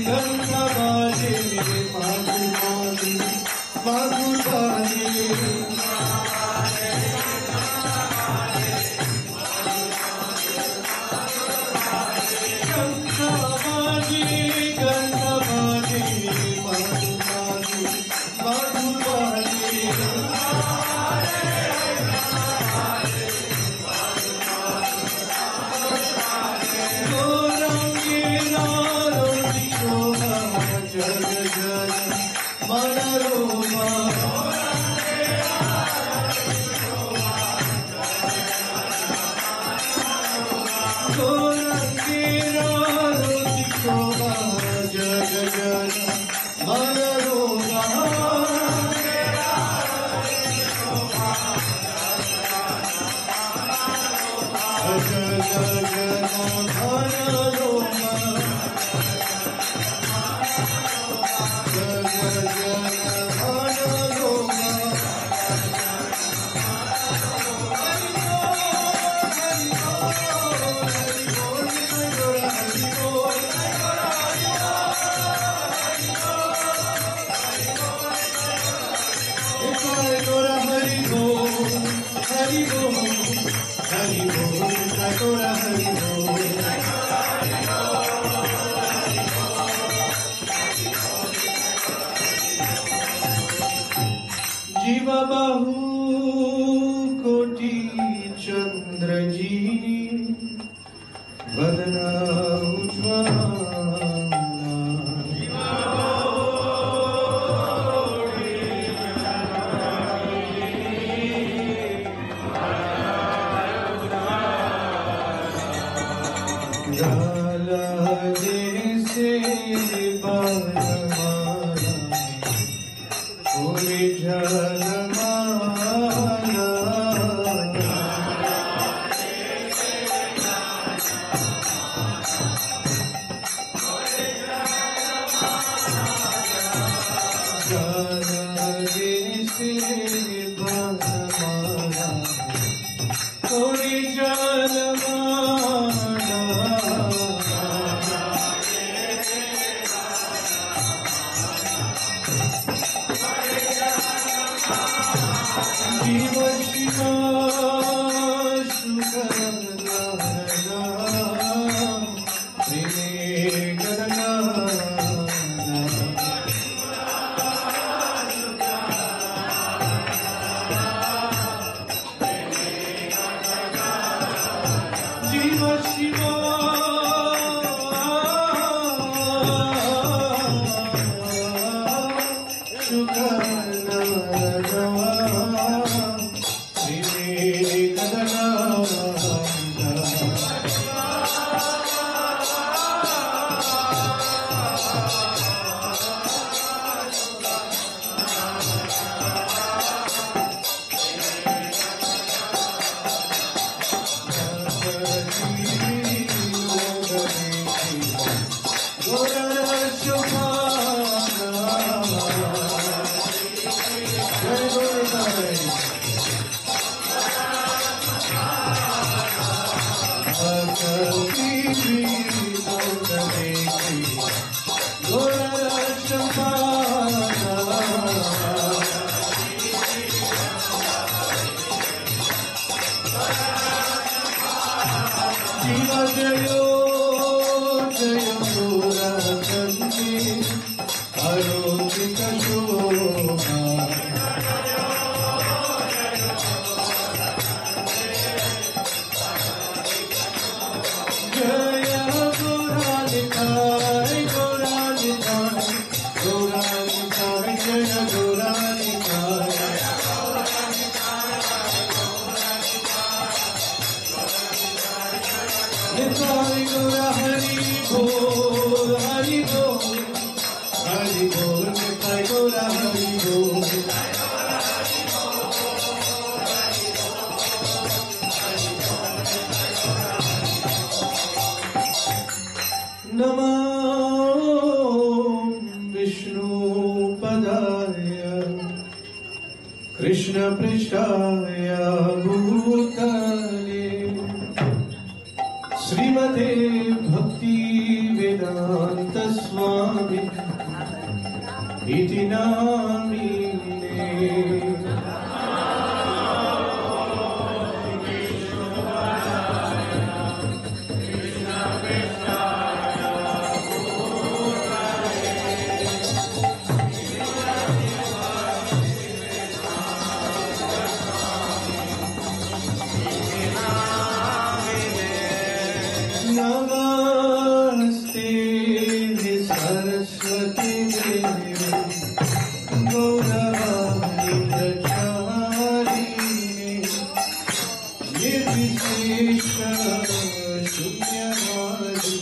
गंधवाजे मधुबानी मधुबानी जीवा बाहु कोटि चंद्रजीनी वदना उज्ज्वला नमो विष्णुपदाय कृष्णपृष्ठाय भूतले श्रीमते भक्ति वेदांत स्वामी इति नामीने। नमस्ते सरस्वती देवी गौरवाणी प्रचारिणे निर्विशेष शून्यवादी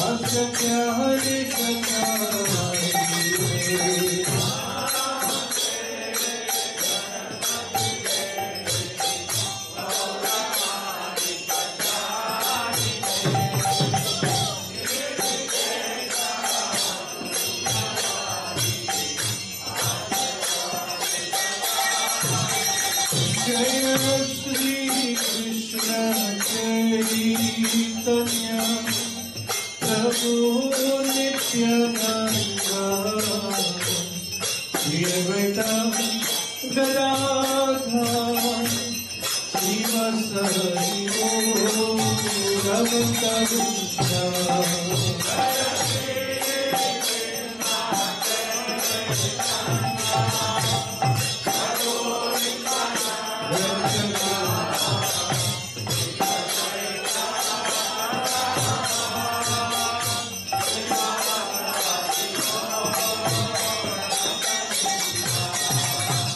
अशक्यहरिशकारिणे। जय श्री कृष्ण चैतन्य प्रभु नित्यानंद श्री अद्वैत गदाधर श्रीवासदि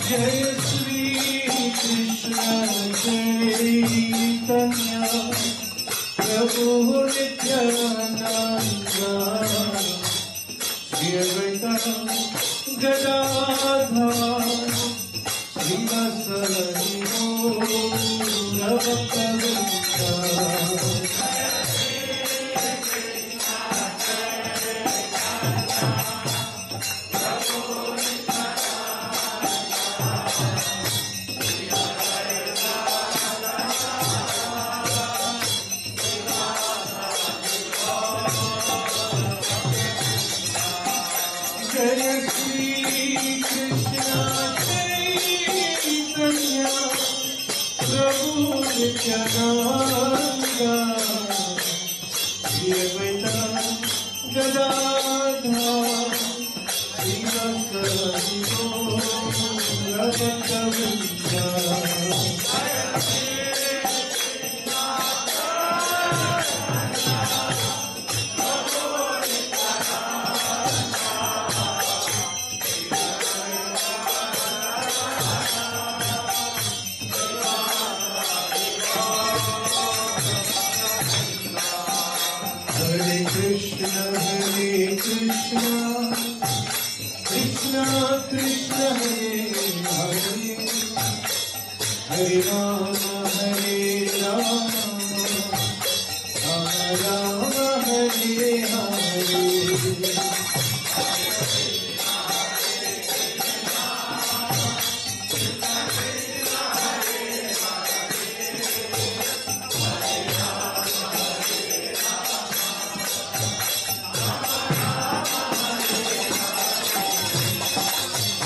जय श्री कृष्ण चैतन्य प्रभु नित्यानंद श्री अद्वैत गदाधर श्रीवासदि जय श्री कृष्ण चैतन्य प्रभु Nityanand Shri Advaita Gadadhar श्रीवासदि Hare Krishna Krishna Krishna Hare Hare Hare Rama Rama Rama Hare Hare।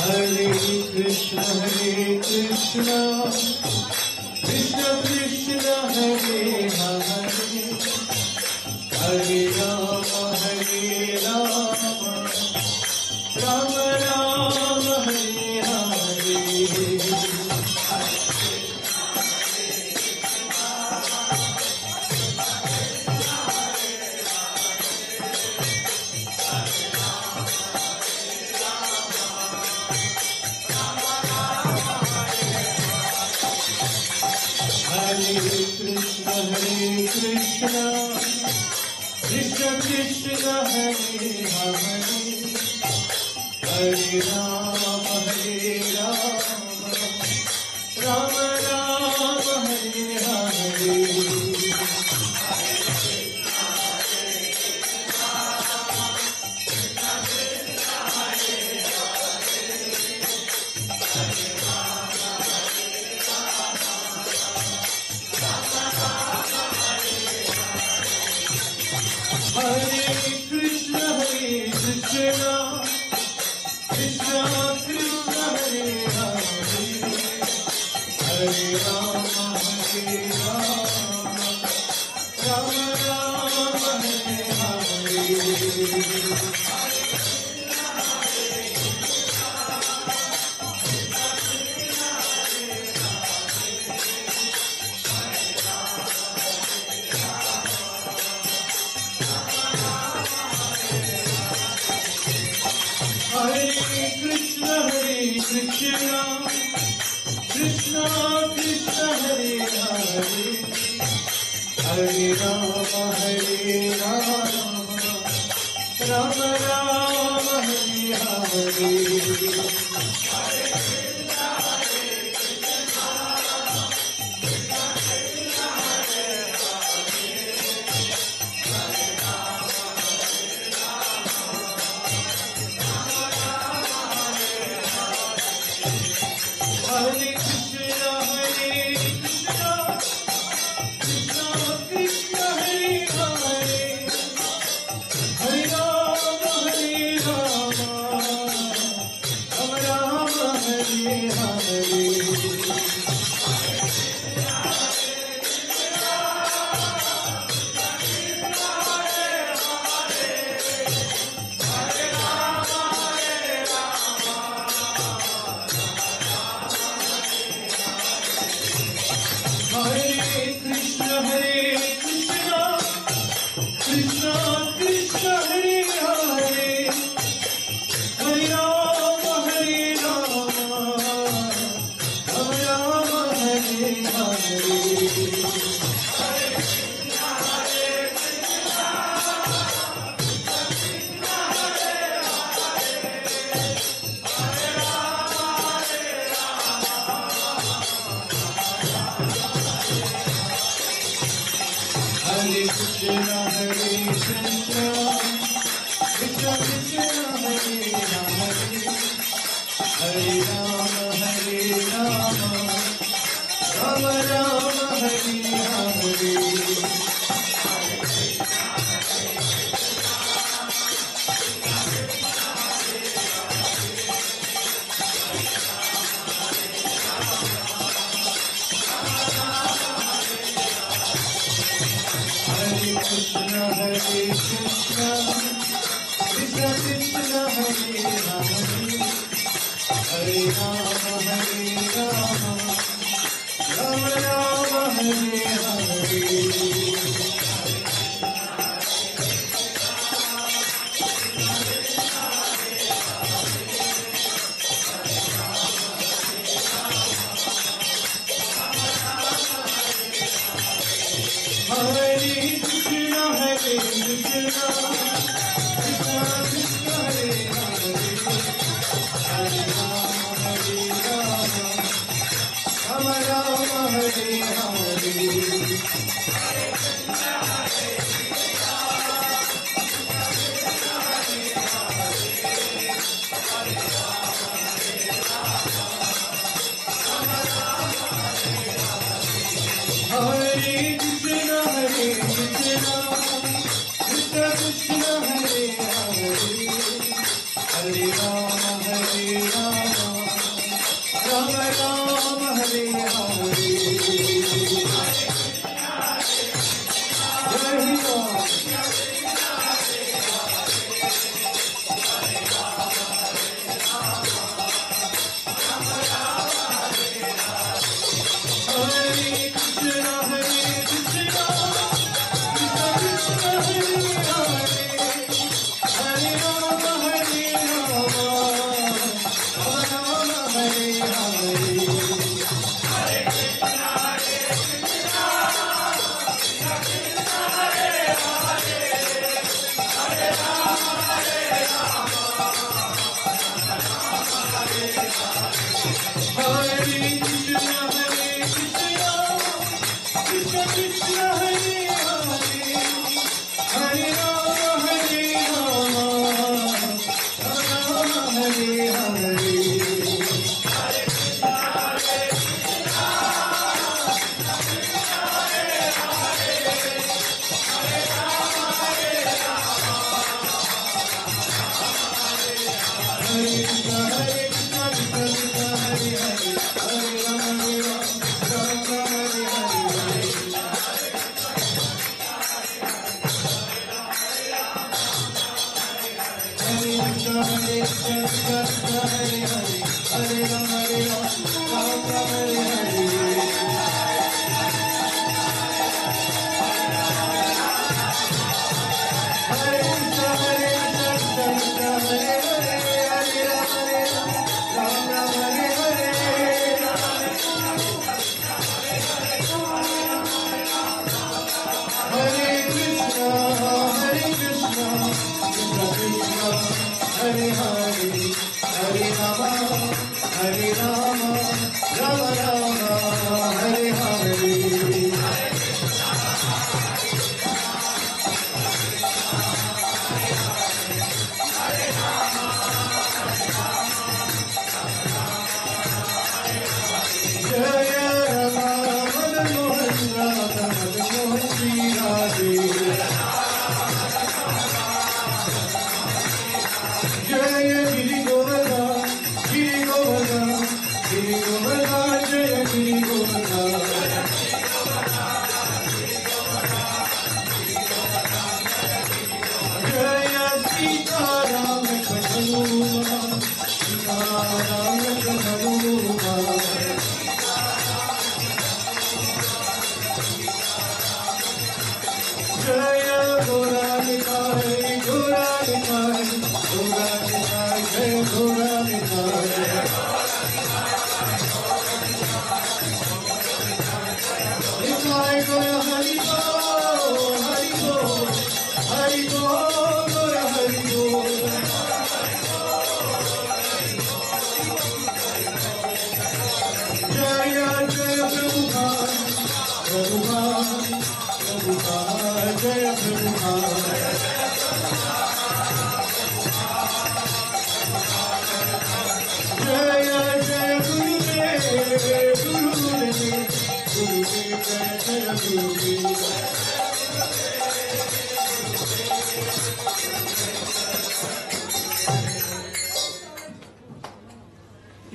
Hare Krishna Krishna Krishna Hare Hare Hare Rama Rama Rama Hare Hare। Hare Krishna Krishna Krishna Hare Hare Hare Rama Rama Rama Hare Hare। Hare Krishna Krishna Krishna Hare Hare Hare Rama Rama Rama Hare Hare Hare Krishna Krishna Krishna Hare Hare Hare Rama Rama Rama Hare Hare Hare Krishna Krishna Krishna Hare Hare Hare Rama Rama Rama Hare Hare Hare Krishna Krishna Krishna Hare Rama Hare Rama Rama Rama Hare Hare Hare Krishna Krishna Krishna Hare Rama Hare Rama Rama Rama Hare Hare Krishna Krishna Krishna Hare Hare Hare Rama Rama Rama Hare Hare Krishna Krishna Krishna Hare Hare Hare Rama Rama Rama Hare Hare Jai Ram Hare Krishna Krishna Krishna Hare Hare Hare Rama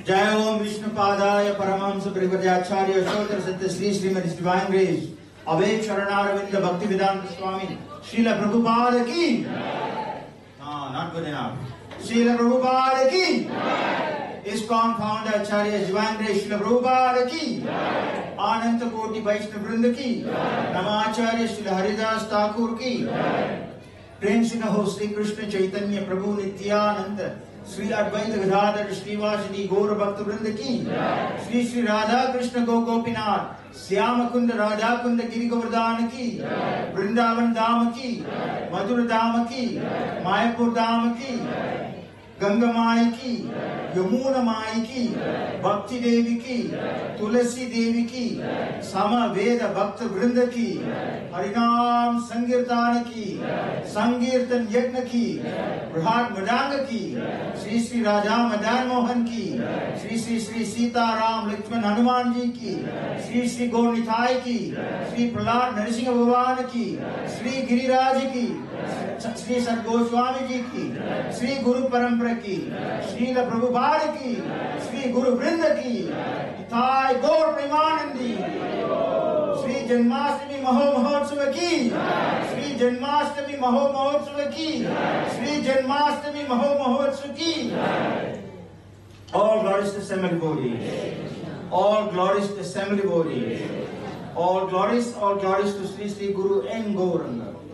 जय ओम विष्णुपादाय परमहंस परिव्राजकाचार्य श्रोत्र सत्य Shri Shrimati divine grace अवैध शरणारविंद भक्ति वेदांत स्वामी श्रील प्रभुपाद की not good enough Srila Prabhupada की ISKCON founder आचार्य divine grace Srila Prabhupada की अनंत कोटि वैष्णव वृंद की नमाचार्य श्री हरिदास ठाकुर की प्रेम से कहो श्री कृष्ण चैतन्य प्रभु नित्यानंद श्री अद्वैत गदाधर श्रीवासदि गौर भक्त वृंद की श्री श्री राधा कृष्ण गोपीनाथ श्याम कुंद राधा कुंद गिरि गोवर्धन की वृंदावन धाम की मधुर धाम की मायापुर धाम की गंगा माई की यमुना माई की भक्ति देवी की तुलसी देवी की समवेद भक्त वृंद की हरिनाम संकीर्तन की संकीर्तन यज्ञ की बृहद मृदंग की श्री श्री राजा मदन मोहन की श्री श्री श्री सीताराम लक्ष्मण हनुमान जी की श्री श्री गौरनिताय की श्री प्रहलाद नरसिंह भगवान की श्री गिरिराज की श्री सद गोस्वामी जी की श्री गुरु परंपरा की श्रील प्रभुपाद की श्री गुरु वृंद की इथाय गौर प्रेमानंदी श्री जन्माष्टमी महोत्सव की श्री जन्माष्टमी महोत्सव की श्री जन्माष्टमी महोत्सव की All glories to assembly bodies. All glories to assembly bodies. All glories to Sri Sri Guru N Gauranga.